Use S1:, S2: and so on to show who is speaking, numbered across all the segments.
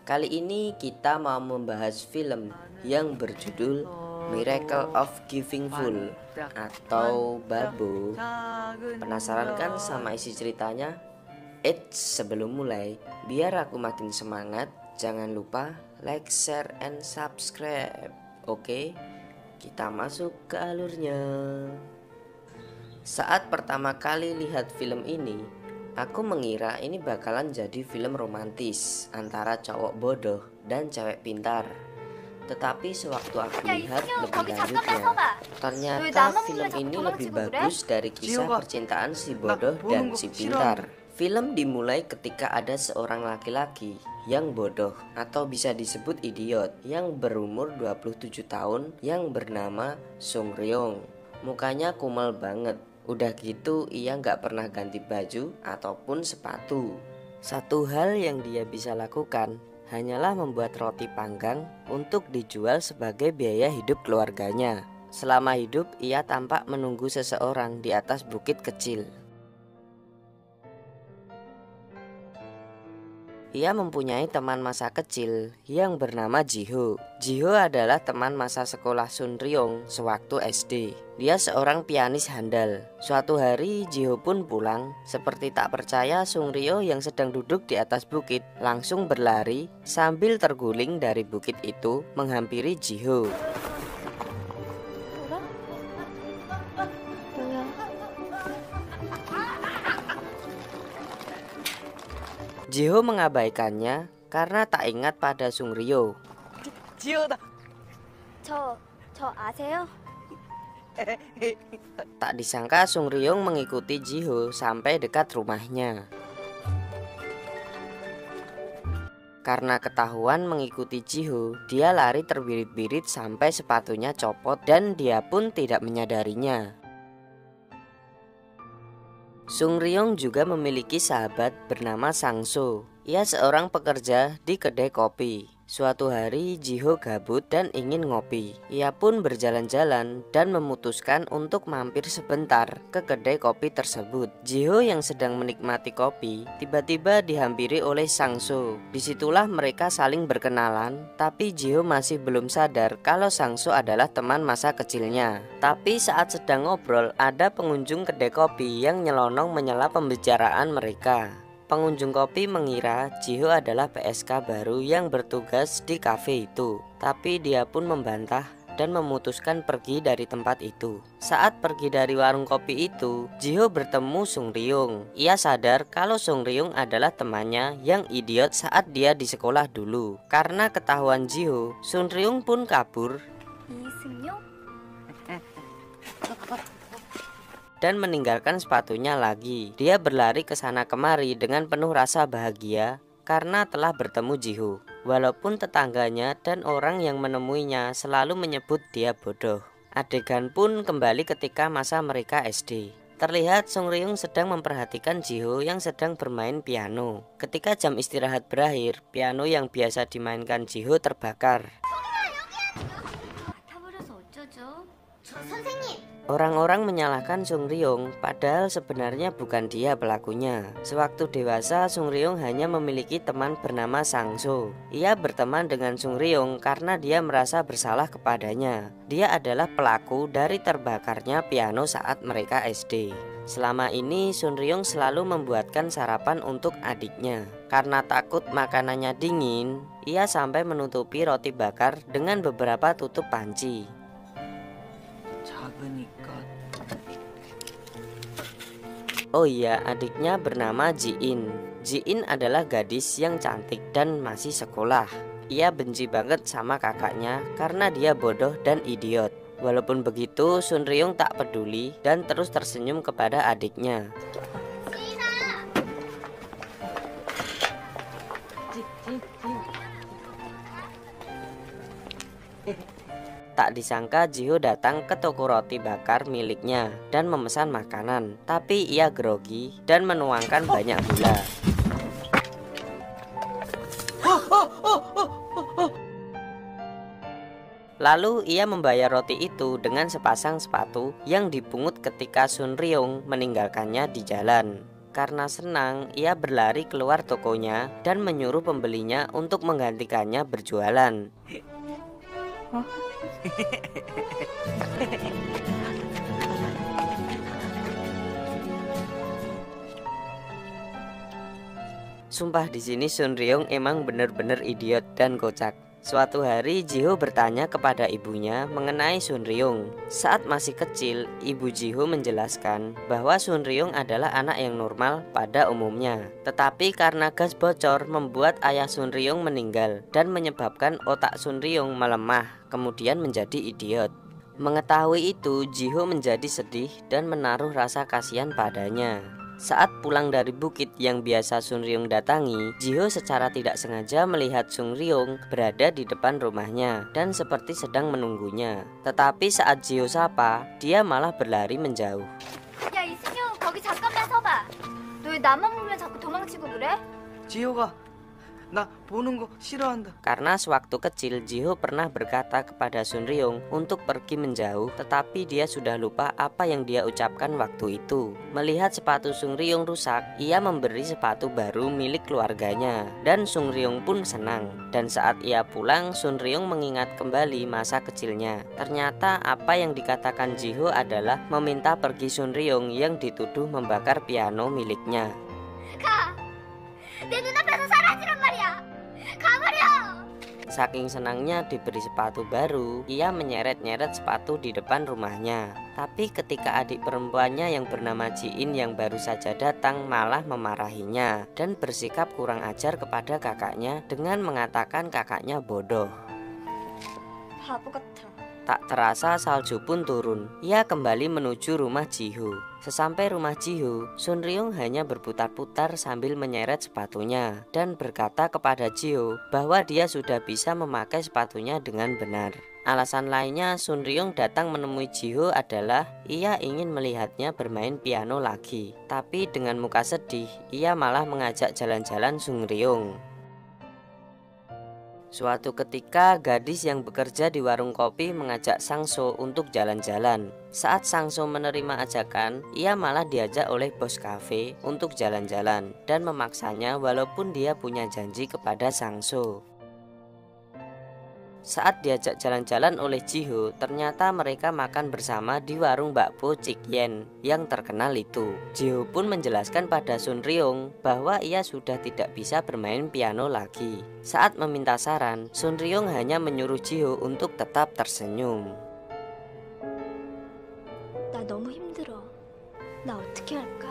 S1: Kali ini kita mau membahas film yang berjudul Miracle of Giving Full atau Babo. Penasaran kan sama isi ceritanya? Sebelum mulai, biar aku makin semangat, jangan lupa like, share, and subscribe. Oke, kita masuk ke alurnya. Saat pertama kali lihat film ini, aku mengira ini bakalan jadi film romantis antara cowok bodoh dan cewek pintar. Tetapi sewaktu aku lihat lebih lanjutnya, ternyata film ini lebih bagus dari kisah percintaan si bodoh dan si pintar. Film dimulai ketika ada seorang laki-laki yang bodoh atau bisa disebut idiot yang berumur 27 tahun yang bernama Sung Ryong. Mukanya kumal banget. Udah gitu ia nggak pernah ganti baju ataupun sepatu. Satu hal yang dia bisa lakukan hanyalah membuat roti panggang untuk dijual sebagai biaya hidup keluarganya. Selama hidup ia tampak menunggu seseorang di atas bukit kecil. Ia mempunyai teman masa kecil yang bernama Jiho. Jiho adalah teman masa sekolah Sun Ryong sewaktu SD. Dia seorang pianis handal. Suatu hari Jiho pun pulang. Seperti tak percaya, Sung Ryo yang sedang duduk di atas bukit langsung berlari sambil terguling dari bukit itu menghampiri Jiho. Jiho mengabaikannya karena tak ingat pada Sung Ryo.
S2: 지효다.
S3: 저 아세요?
S1: Tak disangka Sung Ryong mengikuti Jiho sampai dekat rumahnya. Karena ketahuan mengikuti Jiho, dia lari terbirit-birit sampai sepatunya copot dan dia pun tidak menyadarinya. Sung Ryong juga memiliki sahabat bernama Sang-so. Ia seorang pekerja di kedai kopi. Suatu hari Jiho gabut dan ingin ngopi. Ia pun berjalan-jalan dan memutuskan untuk mampir sebentar ke kedai kopi tersebut. Jiho yang sedang menikmati kopi tiba-tiba dihampiri oleh Sang-so. Disitulah mereka saling berkenalan, tapi Jiho masih belum sadar kalau Sang-so adalah teman masa kecilnya. Tapi saat sedang ngobrol, ada pengunjung kedai kopi yang nyelonong menyela pembicaraan mereka. Pengunjung kopi mengira Jiho adalah PSK baru yang bertugas di kafe itu. Tapi dia pun membantah dan memutuskan pergi dari tempat itu. Saat pergi dari warung kopi itu, Jiho bertemu Sung Ryong. Ia sadar kalau Sung Ryong adalah temannya yang idiot saat dia di sekolah dulu. Karena ketahuan Jiho, Sung Ryong pun kabur dan meninggalkan sepatunya lagi. Dia berlari ke sana kemari dengan penuh rasa bahagia karena telah bertemu Jiho. Walaupun tetangganya dan orang yang menemuinya selalu menyebut dia bodoh. Adegan pun kembali ketika masa mereka SD. Terlihat Sung Ryong sedang memperhatikan Jiho yang sedang bermain piano. Ketika jam istirahat berakhir, piano yang biasa dimainkan Jiho terbakar. Orang-orang menyalahkan Sung Ryong, padahal sebenarnya bukan dia pelakunya. Sewaktu dewasa, Sung Ryong hanya memiliki teman bernama Sang-so. Ia berteman dengan Sung Ryong karena dia merasa bersalah kepadanya. Dia adalah pelaku dari terbakarnya piano saat mereka SD. Selama ini Sung Ryong selalu membuatkan sarapan untuk adiknya. Karena takut makanannya dingin, ia sampai menutupi roti bakar dengan beberapa tutup panci. Oh iya, adiknya bernama Ji-in. Ji-in adalah gadis yang cantik dan masih sekolah. Ia benci banget sama kakaknya karena dia bodoh dan idiot. Walaupun begitu, Sun Ryong tak peduli dan terus tersenyum kepada adiknya. Tak disangka Jiho datang ke toko roti bakar miliknya dan memesan makanan. Tapi ia grogi dan menuangkan banyak gula. Lalu ia membayar roti itu dengan sepasang sepatu yang dipungut ketika Sun Ryong meninggalkannya di jalan. Karena senang, ia berlari keluar tokonya dan menyuruh pembelinya untuk menggantikannya berjualan. Sumpah di sini Sun Ryong emang bener-bener idiot dan kocak. Suatu hari Jiho bertanya kepada ibunya mengenai Sun Ryong. Saat masih kecil, ibu Jiho menjelaskan bahwa Sun Ryong adalah anak yang normal pada umumnya. Tetapi karena gas bocor membuat ayah Sun Ryong meninggal dan menyebabkan otak Sun Ryong melemah, kemudian menjadi idiot. Mengetahui itu, Jiho menjadi sedih dan menaruh rasa kasihan padanya. Saat pulang dari bukit yang biasa Sun Ryong datangi, Jiho secara tidak sengaja melihat Sun Ryong berada di depan rumahnya dan seperti sedang menunggunya. Tetapi saat Jiho sapa, dia malah berlari menjauh.
S3: 야, 이승용, 거기 잠깐만 서봐. 너 왜 나만 보면 자꾸 도망치고 그래?
S2: 지효가 나 보는 거 싫어한다.
S1: Karena sewaktu kecil Jiho pernah berkata kepada Sun Ryong untuk pergi menjauh, tetapi dia sudah lupa apa yang dia ucapkan waktu itu. Melihat sepatu Sun Ryong rusak, ia memberi sepatu baru milik keluarganya dan Sun Ryong pun senang. Dan saat ia pulang, Sun Ryong mengingat kembali masa kecilnya. Ternyata apa yang dikatakan Jiho adalah meminta pergi Sun Ryong yang dituduh membakar piano miliknya.
S3: 가! 내 눈앞에서 사라지란 말이야! 가버려!
S1: Saking senangnya diberi sepatu baru, ia menyeret-nyeret sepatu di depan rumahnya. Tapi ketika adik perempuannya yang bernama Ji-in yang baru saja datang malah memarahinya dan bersikap kurang ajar kepada kakaknya dengan mengatakan kakaknya bodoh.
S3: 바보 같아.
S1: Tak terasa salju pun turun. Ia kembali menuju rumah Jiho. Sesampai rumah Jiho, Sun Ryong hanya berputar-putar sambil menyeret sepatunya dan berkata kepada Jiho bahwa dia sudah bisa memakai sepatunya dengan benar. Alasan lainnya Sun Ryong datang menemui Jiho adalah ia ingin melihatnya bermain piano lagi. Tapi dengan muka sedih, ia malah mengajak jalan-jalan Sun Ryong. Suatu ketika, gadis yang bekerja di warung kopi mengajak Sang-so untuk jalan-jalan. Saat Sang-so menerima ajakan, ia malah diajak oleh bos kafe untuk jalan-jalan dan memaksanya walaupun dia punya janji kepada Sang-so. Saat diajak jalan-jalan oleh Jiho, ternyata mereka makan bersama di warung bakpo Chikyen yang terkenal itu. Jiho pun menjelaskan pada Sun Ryong bahwa ia sudah tidak bisa bermain piano lagi. Saat meminta saran, Sun Ryong hanya menyuruh Jiho untuk tetap tersenyum.
S3: 나 너무 힘들어. 나 어떻게 할까?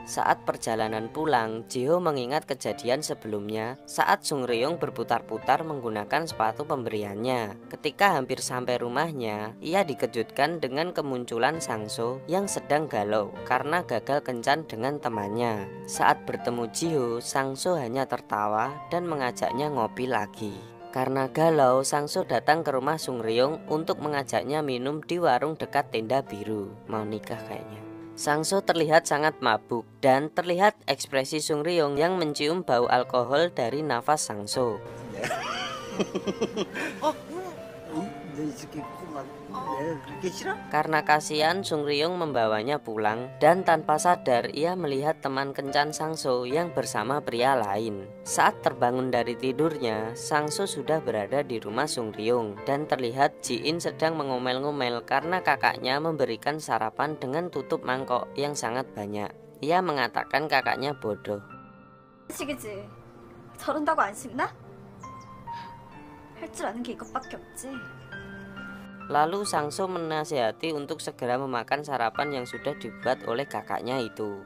S1: Saat perjalanan pulang, Jiho mengingat kejadian sebelumnya saat Sun Ryong berputar-putar menggunakan sepatu pemberiannya. Ketika hampir sampai rumahnya, ia dikejutkan dengan kemunculan Sang-so yang sedang galau karena gagal kencan dengan temannya. Saat bertemu Jiho, Sang-so hanya tertawa dan mengajaknya ngopi lagi. Karena galau, Sang-so datang ke rumah Sun Ryong untuk mengajaknya minum di warung dekat tenda biru. Mau nikah kayaknya. Sang-so terlihat sangat mabuk dan terlihat ekspresi Sun Ryong yang mencium bau alkohol dari nafas Sang-so. Karena kasihan, Sun Ryong membawanya pulang dan tanpa sadar ia melihat teman kencan Sang-so yang bersama pria lain. Saat terbangun dari tidurnya, Sang-so sudah berada di rumah Sun Ryong dan terlihat Ji-in sedang mengomel-ngomel karena kakaknya memberikan sarapan dengan tutup mangkok yang sangat banyak. Ia mengatakan kakaknya bodoh.
S3: 식이지. 저런다고 안 식나? 할 줄 아는 게 이것밖에 없지.
S1: Lalu Sang-so menasihati untuk segera memakan sarapan yang sudah dibuat oleh kakaknya itu.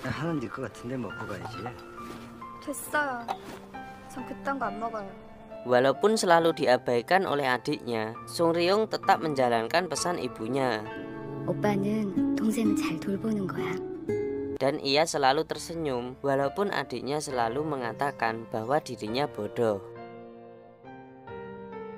S2: 하나는 네 것 같은데 먹고 가야지.
S3: 됐어요. 전 그딴 거 안 먹어요.
S1: Walaupun selalu diabaikan oleh adiknya, Sun Ryong tetap menjalankan pesan ibunya.
S3: 오빠는 동생을 잘 돌보는 거야.
S1: Dan ia selalu tersenyum walaupun adiknya selalu mengatakan bahwa dirinya bodoh.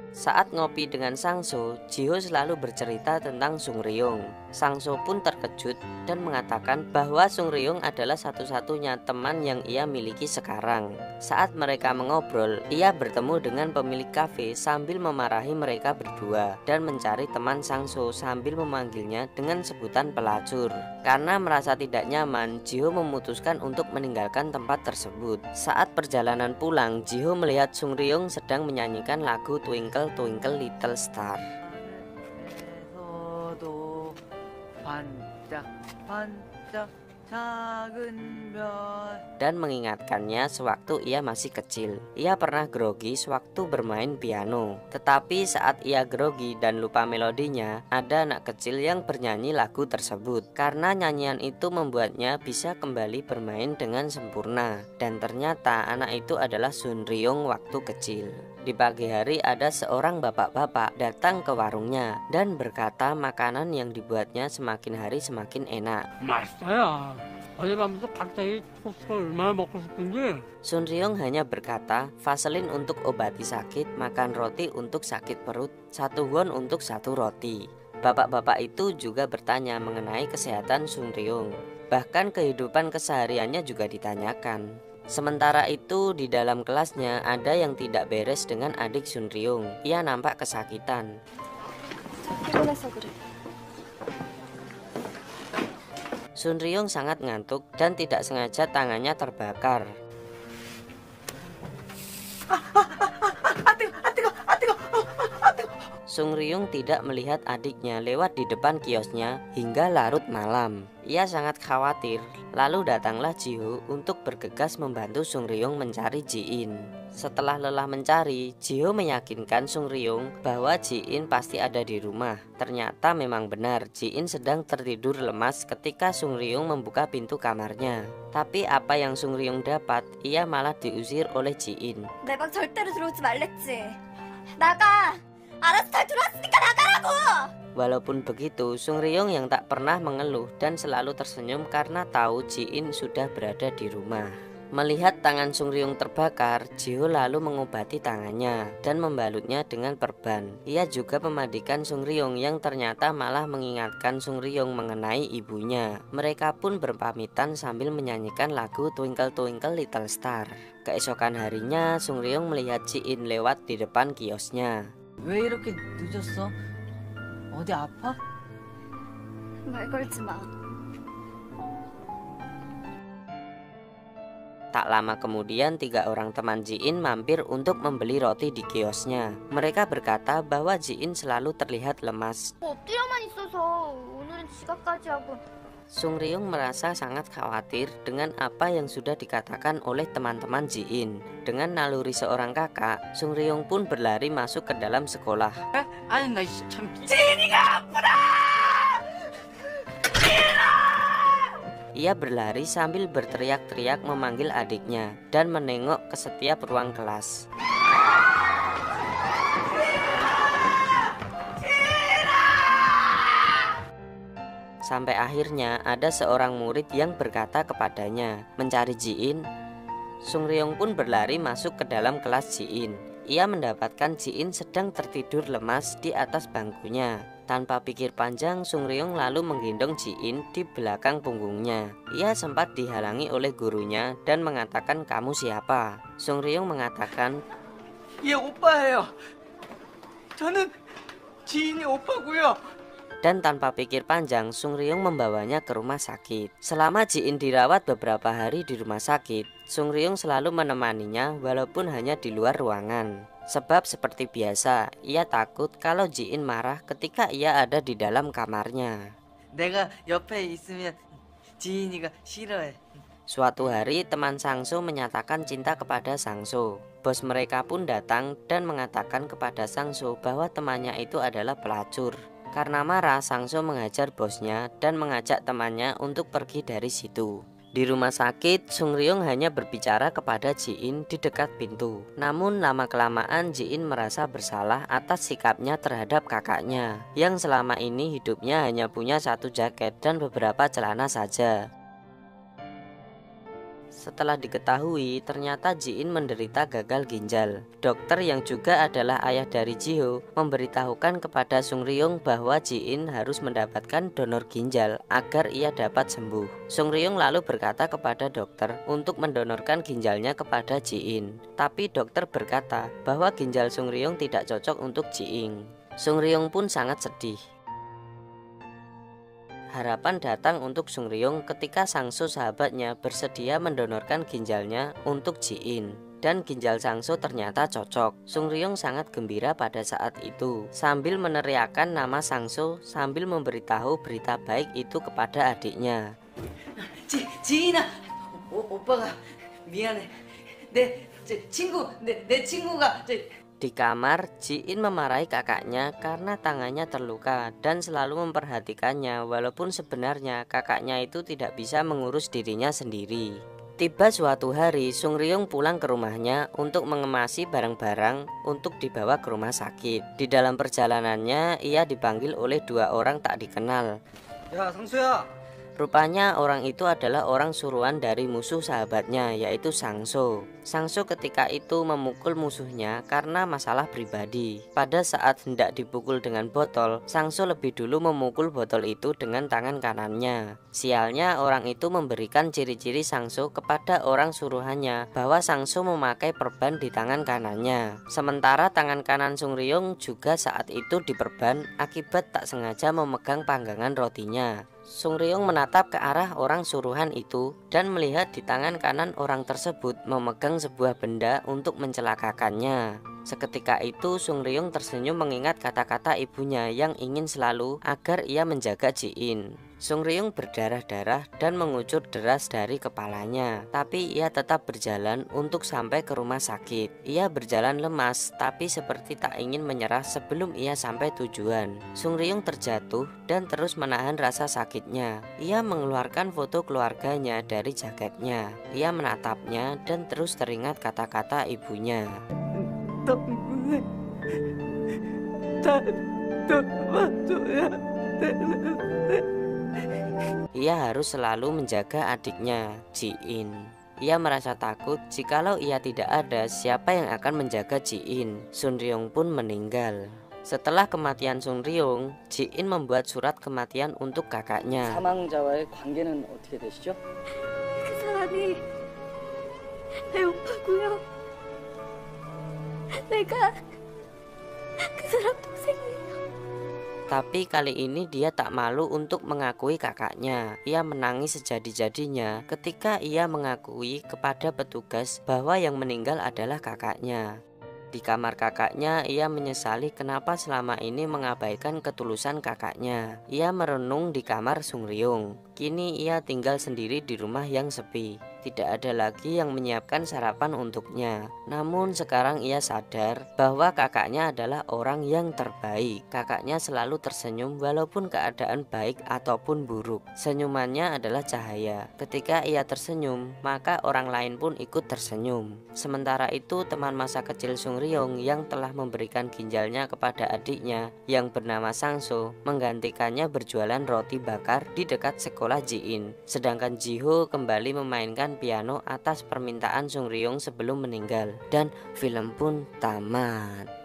S1: Saat ngopi dengan Sang-so, Jiho selalu bercerita tentang Sun Ryong. Sangso pun terkejut dan mengatakan bahwa Sung Ryung adalah satu-satunya teman yang ia miliki sekarang. Saat mereka mengobrol, ia bertemu dengan pemilik kafe sambil memarahi mereka berdua dan mencari teman Sangso sambil memanggilnya dengan sebutan pelacur. Karena merasa tidak nyaman, Jiho memutuskan untuk meninggalkan tempat tersebut. Saat perjalanan pulang, Jiho melihat Sung Ryung sedang menyanyikan lagu Twinkle Twinkle Little Star.
S2: 에서도 반짝반짝 작은 별.
S1: Dan mengingatkannya sewaktu ia masih kecil. Ia pernah grogi sewaktu bermain piano. Tetapi saat ia grogi dan lupa melodinya, ada anak kecil yang bernyanyi lagu tersebut. Karena nyanyian itu membuatnya bisa kembali bermain dengan sempurna. Dan ternyata anak itu adalah Sun Ryung waktu kecil. Di pagi hari ada seorang bapak-bapak datang ke warungnya dan berkata makanan yang dibuatnya semakin hari semakin enak.
S4: 맛있어요. 어제 밤부터 갑자기 소스를 얼마나 먹고 싶은지.
S1: Sun Ryung hanya berkata, vaselin untuk obati sakit, makan roti untuk sakit perut, 1 won untuk 1 roti. Bapak-bapak itu juga bertanya mengenai kesehatan Sun Ryung. Bahkan kehidupan kesehariannya juga ditanyakan. Sementara itu di dalam kelasnya ada yang tidak beres dengan adik Sun Ryung. Ia nampak kesakitan.
S3: 피곤해서 그래.
S1: Sun Ryung sangat ngantuk dan tidak sengaja tangannya terbakar. Sung Ryung tidak melihat adiknya lewat di depan kiosnya hingga larut malam. Ia sangat khawatir. Lalu datanglah Jiho untuk bergegas membantu Sung Ryung mencari Ji-in. Setelah lelah mencari, Jiho meyakinkan Sung Ryung bahwa Ji-in pasti ada di rumah. Ternyata memang benar, Ji-in sedang tertidur lemas ketika Sung Ryung membuka pintu kamarnya. Tapi apa yang Sung Ryung dapat, ia malah diusir oleh Ji-in.
S3: 내 방 절대로 들어오지 말랬지. 나가. 알아서 잘 들어왔으니까 나가라고.
S1: Walaupun begitu, Sung Ryung yang tak pernah mengeluh dan selalu tersenyum karena tahu Ji-in sudah berada di rumah. Melihat tangan Sung Ryung terbakar, Jiho lalu mengobati tangannya dan membalutnya dengan perban. Ia juga memandikan Sung Ryung yang ternyata malah mengingatkan Sung Ryung mengenai ibunya. Mereka pun berpamitan sambil menyanyikan lagu Twinkle Twinkle Little Star. Keesokan harinya, Sung Ryung melihat Ji-in lewat di depan kiosnya.
S2: 왜 이렇게 늦었어? 어디 아파?
S3: 말 걸지 마.
S1: Tak lama kemudian 3 orang teman Ji-in mampir untuk membeli roti di kiosnya. Mereka berkata bahwa Ji-in selalu terlihat lemas.
S3: 엎드려만 있어서 오늘은 지각까지 하고.
S1: Sung Ryung merasa sangat khawatir dengan apa yang sudah dikatakan oleh teman-teman Ji-in. Dengan naluri seorang kakak, Sung Ryung pun berlari masuk ke dalam sekolah.
S2: 아니 나 참.
S1: Ia berlari sambil berteriak-teriak memanggil adiknya dan menengok ke setiap ruang kelas. Sampai akhirnya ada seorang murid yang berkata kepadanya, mencari Ji-in. Sung Ryung pun berlari masuk ke dalam kelas Ji-in. Ia mendapatkan Ji-in sedang tertidur lemas di atas bangkunya. Tanpa pikir panjang, Sung Ryung lalu menggendong Ji-in di belakang punggungnya. Ia sempat dihalangi oleh gurunya dan mengatakan, "Kamu siapa?" Sung Ryung mengatakan,
S2: 얘 오빠예요. 저는 지인이 오빠고요.
S1: dan tanpa pikir panjang, Sung Ryung membawanya ke rumah sakit. Selama Ji-in dirawat beberapa hari di rumah sakit, Sung Ryung selalu menemaninya walaupun hanya di luar ruangan. Sebab seperti biasa, ia takut kalau Ji-in marah ketika ia ada di dalam kamarnya.
S2: 내가 옆에 있으면 지인이가 싫어해.
S1: Suatu hari teman Sangso menyatakan cinta kepada Sangso. Bos mereka pun datang dan mengatakan kepada Sangso bahwa temannya itu adalah pelacur. Karena marah, Sangso mengajar bosnya dan mengajak temannya untuk pergi dari situ. Di rumah sakit, Sung Ryung hanya berbicara kepada Ji-in di dekat pintu. Namun lama-kelamaan Ji-in merasa bersalah atas sikapnya terhadap kakaknya, yang selama ini hidupnya hanya punya 1 jaket dan beberapa celana saja. Setelah diketahui ternyata Ji-in menderita gagal ginjal. Dokter yang juga adalah ayah dari Ji-ho memberitahukan kepada Sung Ryung bahwa Ji-in harus mendapatkan donor ginjal agar ia dapat sembuh. Sung Ryung lalu berkata kepada dokter untuk mendonorkan ginjalnya kepada Ji-in. Tapi dokter berkata bahwa ginjal Sung Ryung tidak cocok untuk Ji-in. Sung Ryung pun sangat sedih. Harapan datang untuk Sung Ryung ketika Sang-so sahabatnya bersedia mendonorkan ginjalnya untuk Ji-in. Dan ginjal Sang-so ternyata cocok. Sung Ryung sangat gembira pada saat itu sambil meneriakkan nama Sang-so sambil memberitahu berita baik itu kepada adiknya.
S2: 지인아, 오빠가 미안해. 내 친구가
S1: Di kamar, Ji-in memarahi kakaknya karena tangannya terluka dan selalu memperhatikannya walaupun sebenarnya kakaknya itu tidak bisa mengurus dirinya sendiri. Tiba suatu hari, Sung Ryung pulang ke rumahnya untuk mengemasi barang-barang untuk dibawa ke rumah sakit. Di dalam perjalanannya, ia dipanggil oleh 2 orang tak dikenal.
S2: 야, 상수야.
S1: Rupanya orang itu adalah orang suruhan dari musuh sahabatnya, yaitu Sang-so. Sang-so ketika itu memukul musuhnya karena masalah pribadi. Pada saat hendak dipukul dengan botol, Sang-so lebih dulu memukul botol itu dengan tangan kanannya. Sialnya orang itu memberikan ciri-ciri Sang-so kepada orang suruhannya bahwa Sang-so memakai perban di tangan kanannya. Sementara tangan kanan Sung Ryung juga saat itu diperban akibat tak sengaja memegang panggangan rotinya. Sung Ryung menatap ke arah orang suruhan itu dan melihat di tangan kanan orang tersebut memegang sebuah benda untuk mencelakakannya. Seketika itu Sung Ryung tersenyum mengingat kata-kata ibunya yang ingin selalu agar ia menjaga Ji-in. Sung Ryung berdarah-darah dan mengucur deras dari kepalanya, tapi ia tetap berjalan untuk sampai ke rumah sakit. Ia berjalan lemas tapi seperti tak ingin menyerah sebelum ia sampai tujuan. Sung Ryung terjatuh dan terus menahan rasa sakitnya. Ia mengeluarkan foto keluarganya dari jaketnya. Ia menatapnya dan terus teringat kata-kata ibunya.
S2: 동생 다 도와줘야 되는데.
S1: Ia harus selalu menjaga adiknya, Ji-in. Ia merasa takut jikalau ia tidak ada siapa yang akan menjaga Ji-in. Sung Ryung pun meninggal. Setelah kematian Sung Ryung, Ji-in membuat surat kematian untuk kakaknya.
S5: 사망자와의 관계는 어떻게 되시죠?
S3: 그 사람이 내 오빠고요. 내가 그 사람 동생이에요.
S1: Tapi kali ini dia tak malu untuk mengakui kakaknya. Ia menangis sejadi-jadinya ketika ia mengakui kepada petugas bahwa yang meninggal adalah kakaknya. Di kamar kakaknya, ia menyesali kenapa selama ini mengabaikan ketulusan kakaknya. Ia merenung di kamar Sung Ryung. Kini ia tinggal sendiri di rumah yang sepi. Tidak ada lagi yang menyiapkan sarapan untuknya. Namun sekarang ia sadar bahwa kakaknya adalah orang yang terbaik. Kakaknya selalu tersenyum walaupun keadaan baik ataupun buruk. Senyumannya adalah cahaya. Ketika ia tersenyum, maka orang lain pun ikut tersenyum. Sementara itu teman masa kecil Sung Ryung yang telah memberikan ginjalnya kepada adiknya yang bernama Sang-so menggantikannya berjualan roti bakar di dekat sekolah Ji-in. Sedangkan Ji-ho kembali memainkan piano atas permintaan Sung Ryung sebelum meninggal. Dan film pun tamat.